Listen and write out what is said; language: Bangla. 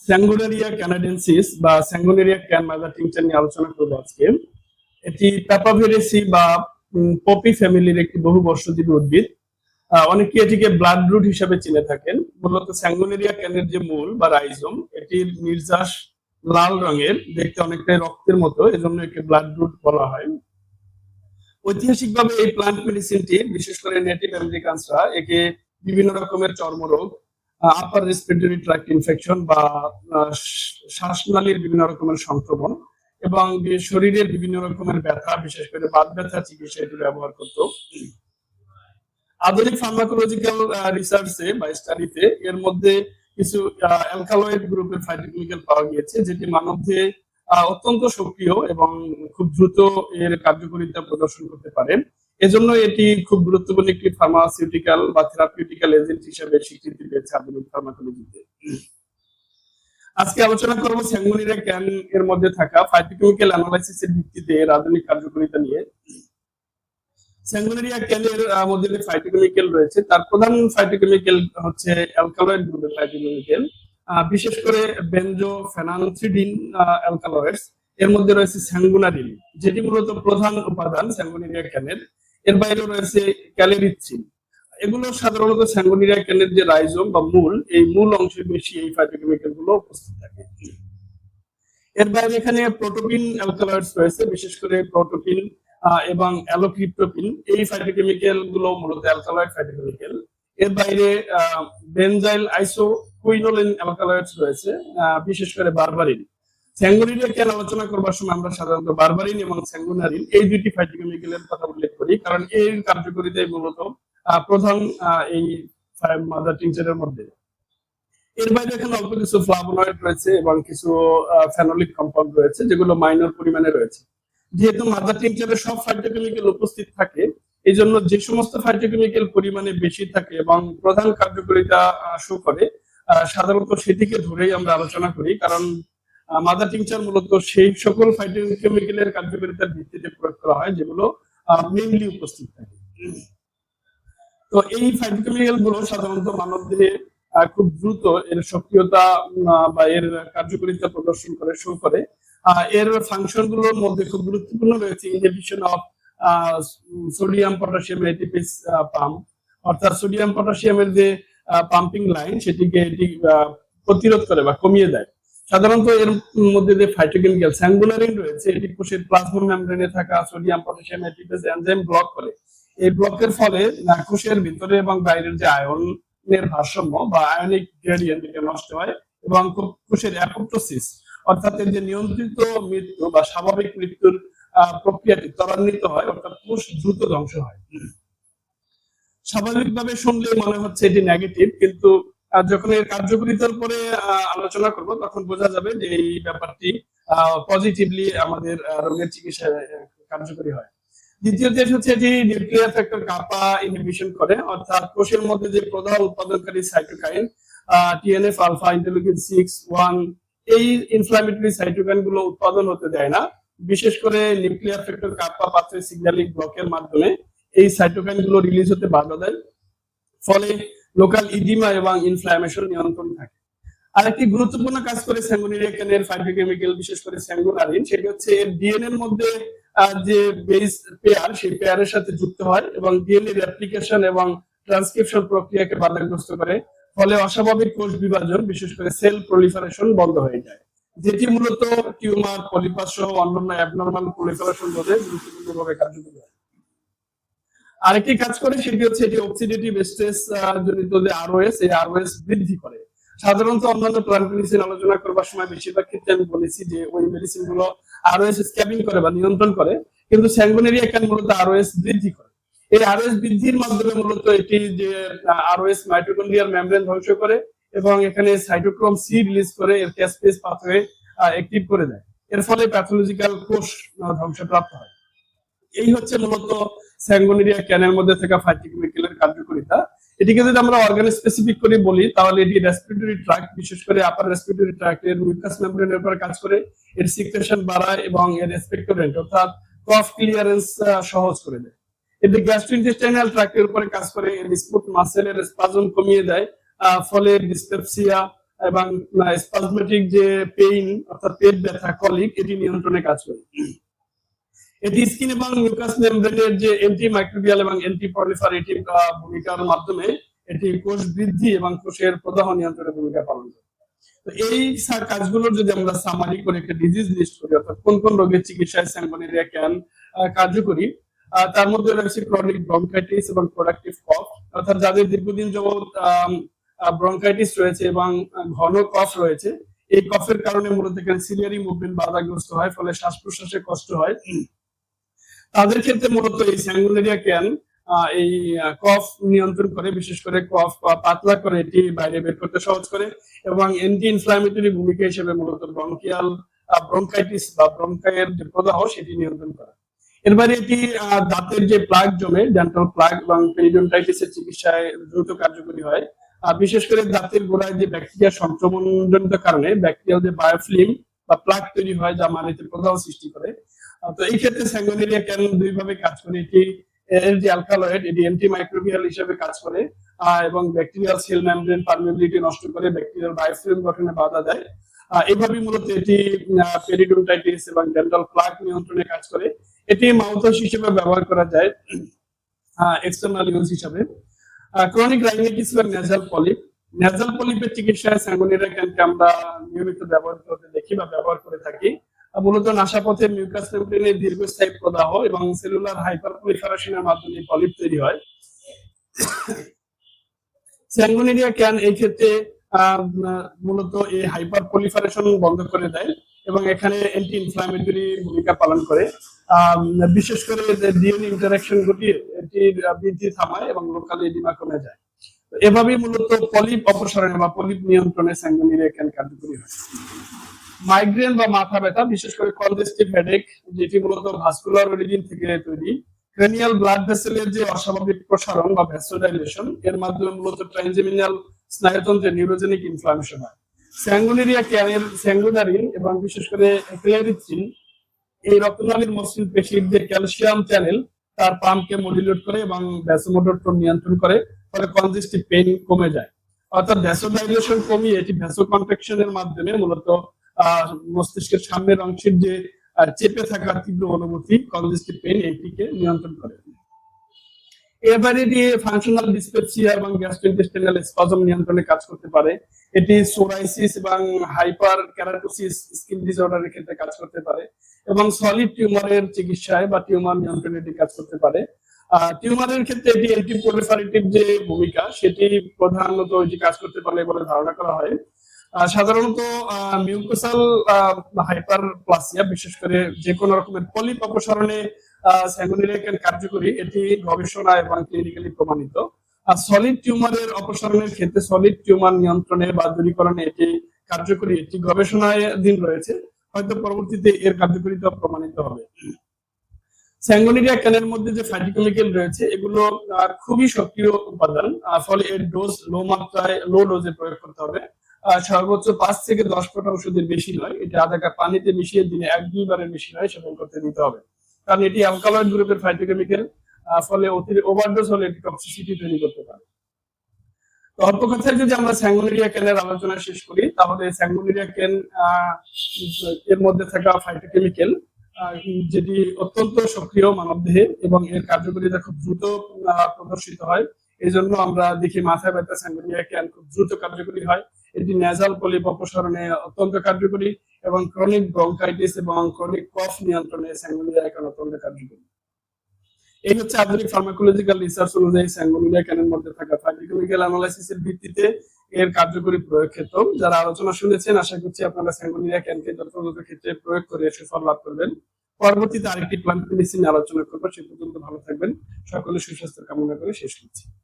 স্যাঙ্গুনেরিয়া ক্যানাডেন্সিস বা স্যাঙ্গুনেরিয়া ক্যান মাদার টিংচার নিয়ে আলোচনা করবো আজকে। এটি প্যাপাভেরেসি বা পপি ফ্যামিলির একটি বহু বর্ষজীবী উদ্ভিদ। অনেকে এটিকে ব্লাড রুট হিসেবে চিনে থাকেন। মূলত স্যাঙ্গুনেরিয়া ক্যানের যে মূল বা রাইজোম, এটির নির্যাস লাল রঙের, দেখতে অনেকটাই রক্তের মতো, এজন্য একে ব্লাড রুট বলা হয়। ঐতিহাসিকভাবে এই প্লান্ট মেডিসিনটি, বিশেষ করে নেটিভ আমেরিকানসরা একে বিভিন্ন রকমের চর্মরোগ, আপার রেসপিরেটরি ট্র্যাক্ট ইনফেকশন বা শ্বাসনালীর বিভিন্ন রকমের সংক্রমণ এবং শরীরের বিভিন্ন রকমের ব্যথা, বিশেষ করে বাত ব্যথা চিকিৎসা এটি ব্যবহার করত। আধুনিক ফার্মাকোলজিক্যাল রিসার্চে বা স্টাডিতে এর মধ্যে কিছু অ্যালকালয়েড গ্রুপের ফাইটোকেমিক্যাল পাওয়া গিয়েছে, যেটি মানবদেহে অত্যন্ত সক্রিয় এবং খুব দ্রুত এর কার্যকারিতা প্রদর্শন করতে পারে। এজন্য এটি খুব গুরুত্বপূর্ণ একটি ফার্মাসিউটিক্যাল বা থেরাপিউটিক্যাল এজেন্ট হিসেবে স্বীকৃতি পেয়েছে আধুনিক ফার্মাকোলজিতে। আজকে আলোচনা করব স্যাঙ্গুনেরিয়া ক্যান এর মধ্যে থাকা ফাইটোকেমিক্যাল অ্যানালাইসিসের ভিত্তিতে এর আধুনিক কার্যকারিতা নিয়ে। স্যাঙ্গুনেরিয়া ক্যানের মধ্যে যে ফাইটোকেমিক্যাল রয়েছে তার প্রধান ফাইটোকেমিক্যাল হচ্ছে অ্যালকালয়েড গ্রুপের ফাইটোকেমিক্যাল, বিশেষ করে বেনজোফেনানথ্রিডিন অ্যালকালয়েডস। এর মধ্যে রয়েছে স্যাঙ্গুনারিন, যেটি মূলত প্রধান উপাদান স্যাঙ্গুনেরিয়া ক্যানের। এর বাইরে রয়েছে ক্যালেরিথ্রিন। এগুলো সাধারণত স্যাঙ্গুনেরিয়া ক্যানের যে রাইজোম বা মূল, এই মূল অংশে বেশি এই ফাইটোকেমিক্যাল গুলো উপস্থিত থাকে। এর বাইরে এখানে প্রোটোপিন অ্যালকালয়েডস রয়েছে, বিশেষ করে প্রোটোপিন এবং অ্যালোক্রিপ্টোপিন। এই ফাইটোকেমিক্যাল গুলো মূলত অ্যালকালয়েড ফাইটোকেমিক্যাল। এর বাইরে বেনজাইল আইসোকুইনোলিন অ্যালকালয়েডস রয়েছে, বিশেষ করে বারবারিন। স্যাঙ্গুনেরিয়া ক্যান আলোচনা করবার সময় আমরা সাধারণত বারবারিন এবং স্যাঙ্গুনারিন এই দুটি ফাইটোকেমিক্যালের কথা উল্লেখ করি, কারণ এর কার্যকারিতাই মূলত প্রধান এই মাদার টিংচারের মধ্যে। এর বাইরে এখানে অল্প কিছু ফ্লাভোনয়েড রয়েছে এবং কিছু ফেনোলিক কম্পাউন্ড রয়েছে, যেগুলো মাইনর পরিমাণে রয়েছে। যেহেতু মাদার টিংচারে সব ফাইটোকেমিক্যাল উপস্থিত থাকে, এই জন্য যে সমস্ত ফাইটোকেমিক্যাল পরিমাণে বেশি থাকে এবং প্রধান কার্যকারিতা শো করে, সাধারণত সেটিকে ধরেই আমরা আলোচনা করি, কারণ মাদার টিংচার মূলত সেই সকল ফাইটোকেমিক্যালের কার্যকারিতার ভিত্তিতে প্রয়োগ করা হয় যেগুলো মেইনলি উপস্থিত থাকে। তো এই ফাইটোকেমিক্যাল গুলো সাধারণত মানবদেহে খুব দ্রুত এর সক্রিয়তা বা এর কার্যকারিতা প্রদর্শন করে, শো করে। এর ফাংশন গুলোর মধ্যে খুব গুরুত্বপূর্ণ রয়েছে inhibition of sodium potassium ATPase pump, অর্থাৎ সোডিয়াম পটাশিয়ামের যে পাম্পিং লাইন, সেটিকে এটি প্রতিরোধ করে বা কমিয়ে দেয়। সাধারণত এর মধ্যে যে ফাইটোকেমিক্যাল স্যাঙ্গুনারিন রয়েছে, এটি কোষের প্লাজমা মেমব্রেনে থাকা সোডিয়াম পটাশিয়াম এটিপিস এনজাইম ব্লক করে। এই ব্লকের ফলে কোষের ভিতরে এবং বাইরের যে আয়নের ভারসাম্য বা আয়নিক গ্রেডিয়েন্ট এটা নষ্ট হয় এবং কোষের অ্যাপোপ্টোসিস, অর্থাৎ এর যে নিয়ন্ত্রিত মৃত্যু বা স্বাভাবিক মৃত্যুর প্রক্রিয়াটি ত্বরান্বিত হয়, অর্থাৎ কোষ দ্রুত ধ্বংস হয়। স্বাভাবিকভাবে শুনলে মনে হচ্ছে এটি নেগেটিভ, কিন্তু যখন এর কার্যকারিতার উপরে আলোচনা করব তখন বোঝা যাবে যে এই ব্যাপারটি পজিটিভলি আমাদের রোগের চিকিৎসায় কার্যকরী হয়। দ্বিতীয় যে হচ্ছে এটি নিউক্লিয়ার ফ্যাক্টর কাপা ইনহিবিশন করে, অর্থাৎ কোষের মধ্যে যে প্রধান উৎপাদনকারী সাইটোকাইন টিএনএফ আলফা, ইন্টারলিউকিন 6, 1, এই ইনফ্লামেটরি সাইটোকাইন গুলো উৎপাদন হতে দেয় না। বিশেষ করে নিউক্লিয়ার ফ্যাক্টর কাপা পাথওয়ে সিগন্যালিং ব্লকের মাধ্যমে এই সাইটোকাইন গুলো রিলিজ হতে বাধা দেয়, ফলে লোকাল ইডিমা এবং ইনফ্লামেশন নিয়ন্ত্রণ থাকে। আরেকটি গুরুত্বপূর্ণ কাজ করে স্যাঙ্গুনেরিয়া ক্যানের ফাইটোকেমিক্যাল, বিশেষ করে স্যাঙ্গুনারিন, সেটি হচ্ছে এর ডিএনএ এর মধ্যে যে বেস পেয়ার, সেই পেয়ারের সাথে যুক্ত হয় এবং ডিএনএ রেপ্লিকেশন এবং ট্রান্সক্রিপশন প্রক্রিয়াকে বাধাগ্রস্ত করে, ফলে অস্বাভাবিক কোষ বিভাজন, বিশেষ করে সেল প্রলিফারেশন বন্ধ হয়ে যায়, যেটি মূলত টিউমার, পলিপাস সহ অন্যান্য অ্যাবনরমাল প্রলিফারেশন রোধে গুরুত্বপূর্ণভাবে কার্যকরী হয়। আরেকটি কাজ করে সেটি হচ্ছে এটি অক্সিডেটিভ স্ট্রেস জনিত যে আরওএস, এই আরওএস বৃদ্ধি করে। সাধারণত অন্যান্য প্লান্ট মেডিসিন আলোচনা করবার সময় বেশিরভাগ ক্ষেত্রে আমি বলেছি যে ওই মেডিসিন গুলো আরওএস স্ক্যাবিং করে বা নিয়ন্ত্রণ করে, কিন্তু স্যাঙ্গুনেরিয়া ক্যান মূলত আরওএস বৃদ্ধি করে। এই আরওএস বৃদ্ধির মাধ্যমে মূলত এটি যে আরওএস মাইটোকন্ড্রিয়াল মেমব্রেন ধ্বংস করে এবং এখানে সাইটোক্রোম সি রিলিজ করে এর ক্যাসপেজ পাথওয়ে অ্যাক্টিভ করে দেয়। এর ফলে প্যাথোলজিক্যাল কোষ ধ্বংসপ্রাপ্ত হয়। এই হচ্ছে মূলত স্যাঙ্গুনেরিয়া ক্যানের মধ্যে থাকা ফাইটোকেমিক্যালের কার্যকারিতা। এটিকে যদি আমরা অর্গান স্পেসিফিক করে বলি, তাহলে এটি রেসপিরেটরি ট্র্যাক্ট, বিশেষ করে আপার রেসপিরেটরি ট্র্যাক্টের মিউকাস মেমব্রেনের উপর কাজ করে, এর সিক্রেশন বাড়ায় এবং এর এক্সপেক্টোরেন্ট অর্থাৎ কফ ক্লিয়ারেন্স সহজ করে দেয়। এটি গ্যাস্ট্রোইন্টেস্টাইনাল ট্র্যাক্টের উপরে কাজ করে, এর স্মুথ মাসেলের স্পাজম কমিয়ে দেয়, ফলে ডিসপেপসিয়া এবং স্পাজমেটিক যে পেইন অর্থাৎ পেট ব্যথা কলিক এটি নিয়ন্ত্রণে কাজ করে। এটি স্কিন এবং মিউকাস মেমব্রেনের যে অ্যান্টি মাইক্রোবিয়াল এবং অ্যান্টি প্রলিফারেটিভ ভূমিকার মাধ্যমে এটি কোষ বৃদ্ধি এবং কোষের প্রদাহ নিয়ন্ত্রণে ভূমিকা পালন করে। তো এই কাজগুলোর যদি আমরা সামারি করে একটা ডিজিজ লিস্ট করি, অর্থাৎ কোন কোন রোগের চিকিৎসায় স্যাঙ্গোনেরিয়া ক্যান কার্যকরী, তার মধ্যে রয়েছে ক্রনিক ব্রঙ্কাইটিস এবং প্রোডাক্টিভ কফ, অর্থাৎ যাদের দীর্ঘদিন যাবৎ ব্রঙ্কাইটিস রয়েছে এবং ঘন কফ রয়েছে, এই কফের কারণে মূলত সিলিয়ারি মুভমেন্ট বাধাগ্রস্ত হয়, ফলে শ্বাস প্রশ্বাসে কষ্ট হয়, তাদের ক্ষেত্রে মূলত এই স্যাঙ্গোনেরিয়া ক্যান এই কফ নিয়ন্ত্রণ করে, বিশেষ করে কফ পাতলা করে এটি বাইরে বের করতে সহজ করে এবং অ্যান্টি ইনফ্লামেটরি ভূমিকা হিসেবে মূলত ব্রঙ্কিয়াল ব্রঙ্কাইটিস বা ব্রঙ্কাইয়ের যে প্রদাহ সেটি নিয়ন্ত্রণ করে। এর বাইরে এটি দাঁতের যে প্লাগ জমে, ডেন্টাল প্লাগ এবং পেরিডন্টাইটিসের চিকিৎসায় দ্রুত কার্যকরী হয়। বিশেষ করে দাঁতের গোড়ায় যে ব্যাকটেরিয়া সংক্রমণজনিত কারণে ব্যাকটেরিয়াল যে বায়োফিল্ম বা প্লাগ তৈরি হয় যা মাড়িতে প্রদাহ সৃষ্টি করে। তো এই ক্ষেত্রে স্যাঙ্গোনেরিয়া ক্যান দুই ভাবে কাজ করে। এটি এর যে অ্যালকালয়েড এটি অ্যান্টি মাইক্রোবিয়াল হিসেবে কাজ করে এবং ব্যাকটেরিয়াল সেল মেমব্রেন পারমিয়াবিলিটি নষ্ট করে ব্যাকটেরিয়াল বায়োফিল্ম গঠনে বাধা দেয়। এইভাবে মূলত এটি পেরিডন্টাইটিস এবং ডেন্টাল প্লাগ নিয়ন্ত্রণে কাজ করে। এটি মাউথওয়াশ হিসেবে ব্যবহার করা যায় এক্সটার্নাল ইউজ হিসেবে। ক্রনিক রাইনাইটিস বা নেজাল পলিপের চিকিৎসায় স্যাঙ্গোনেরিয়া ক্যানকে আমরা নিয়মিত ব্যবহার করতে দেখি বা ব্যবহার করে থাকি। মূলত নাসাপথের মিউকাস মেমব্রেনের দীর্ঘস্থায়ী প্রদাহ এবং সেলুলার হাইপার প্রলিফারেশনের মাধ্যমে পলিপ তৈরি হয়। স্যাঙ্গোনেরিয়া ক্যান এই ক্ষেত্রে মূলত এই হাইপার প্রলিফারেশন বন্ধ করে দেয় এবং এখানে অ্যান্টি ইনফ্লামেটরি ভূমিকা পালন করে। বিশেষ করে ডিএনএ ইন্টারঅ্যাকশন ঘটিয়ে এটির বৃদ্ধি থামায় এবং লোকাল এডিমা কমে যায়। এভাবেই মূলত পলিপ অপসারণে বা পলিপ নিয়ন্ত্রণে স্যাঙ্গোনেরিয়া ক্যান কার্যকরী হয়। মাইগ্রেন বা মাথা ব্যথা, বিশেষ করে কনজেস্টিভ হেডেক, যেটি মূলত ভাস্কুলার অরিজিন থেকে তৈরি, ক্রেনিয়াল ব্লাড ভেসেলের যে অস্বাভাবিক প্রসারণ বা ভ্যাসোডাইলেশন এর মাধ্যমে মূলত ট্রাইজেমিনাল স্নায়ুতন্ত্রে নিউরোজেনিক ইনফ্লামেশন হয়। স্যাঙ্গোনেরিয়া ক্যানের স্যাঙ্গোনারিন এবং বিশেষ করে ক্লেরিথ্রিন এই রক্তনালীর মসৃণ পেশির যে ক্যালসিয়াম চ্যানেল তার পাম্পকে মডুলেট করে এবং ভ্যাসোমোটর টোন নিয়ন্ত্রণ করে, ফলে কনজেস্টিভ পেইন কমে যায়। অর্থাৎ ভ্যাসোডাইলেশন কমিয়ে এটি ভ্যাসো কন্ট্রাকশনের মাধ্যমে মূলত মস্তিষ্কের সামনের অংশের যে চেপে থাকা তীব্র অনুভূতি কনজেস্টিভ পেইন এটিকে নিয়ন্ত্রণ করে। এবারে দিয়ে ফাংশনাল ডিসপেপসিয়া এবং গ্যাস্ট্রোইন্টেস্টাইনাল স্পাজম নিয়ন্ত্রণে কাজ করতে পারে। এটি সোরাইসিস এবং হাইপার ক্যারাটোসিস স্কিন ডিসঅর্ডারের ক্ষেত্রে কাজ করতে পারে এবং সলিড টিউমারের চিকিৎসায় বা টিউমার নিয়ন্ত্রণে এটি কাজ করতে পারে। টিউমারের ক্ষেত্রে এটি অ্যান্টি প্রলিফারেটিভ যে ভূমিকা সেটি প্রধানত এটি কাজ করতে পারে বলে ধারণা করা হয়। সাধারণত মিউকোসাল হাইপারপ্লাসিয়া, বিশেষ করে যে কোনো রকমের পলিপ অপসারণে স্যাঙ্গোনেরিয়া ক্যান কার্যকরী, এটি গবেষণা এবং ক্লিনিক্যালি প্রমাণিত। আর সলিড টিউমারের অপসারণের ক্ষেত্রে সলিড টিউমার নিয়ন্ত্রণে বা দূরীকরণে এটি কার্যকরী, এটি গবেষণাধীন রয়েছে, হয়তো পরবর্তীতে এর কার্যকারিতা প্রমাণিত হবে। স্যাঙ্গোনেরিয়া ক্যানের মধ্যে যে ফাইটোকেমিক্যাল রয়েছে এগুলো খুবই সক্রিয় উপাদান, ফলে এর ডোজ লো ডোজে প্রয়োগ করতে হবে। সর্বোচ্চ 5 থেকে 10 ফোঁটা ওষুধের বেশি নয়, এটা আধা কাপ পানিতে মিশিয়ে দিনে 1-2 বারের বেশি নয় সেবন করতে দিতে হবে, কারণ এটি অ্যালকালয়েড গ্রুপের ফাইটোকেমিক্যাল, ফলে ওভারডোজ হলে এটি টক্সিসিটি তৈরি করতে পারে। তো অল্প কথায় যদি আমরা স্যাঙ্গোনেরিয়া ক্যানের আলোচনা শেষ করি, তাহলে স্যাঙ্গোনেরিয়া ক্যান এর মধ্যে থাকা ফাইটোকেমিক্যাল যেটি অত্যন্ত সক্রিয় মানবদেহে এবং এর কার্যকারিতা খুব দ্রুত প্রদর্শিত হয়। এই জন্য আমরা দেখি মাথা ব্যথা স্যাঙ্গোনেরিয়া ক্যান খুব দ্রুত কার্যকরী হয়। এটি নেজাল পলিপ অপসারণে অত্যন্ত কার্যকরী এবং ক্রনিক ব্রঙ্কাইটিস এবং ক্রনিক কফ নিয়ন্ত্রণে স্যাঙ্গোনেরিয়া ক্যান অত্যন্ত কার্যকরী। এই হচ্ছে আধুনিক ফার্মাকোলজিক্যাল রিসার্চ অনুযায়ী স্যাঙ্গোনেরিয়া ক্যানের মধ্যে থাকা ফাইটোকেমিক্যাল অ্যানালাইসিসের ভিত্তিতে এর কার্যকরী প্রয়োগ ক্ষেত্র। যারা আলোচনা শুনেছেন, আশা করছি আপনারা স্যাঙ্গোনেরিয়া ক্যানকে যথাযথ ক্ষেত্রে প্রয়োগ করে সুফল লাভ করবেন। পরবর্তীতে আরেকটি প্ল্যান্ট মেডিসিন আলোচনা করবো। সে পর্যন্ত ভালো থাকবেন। সকলে সুস্বাস্থ্য কামনা করে শেষ করছি।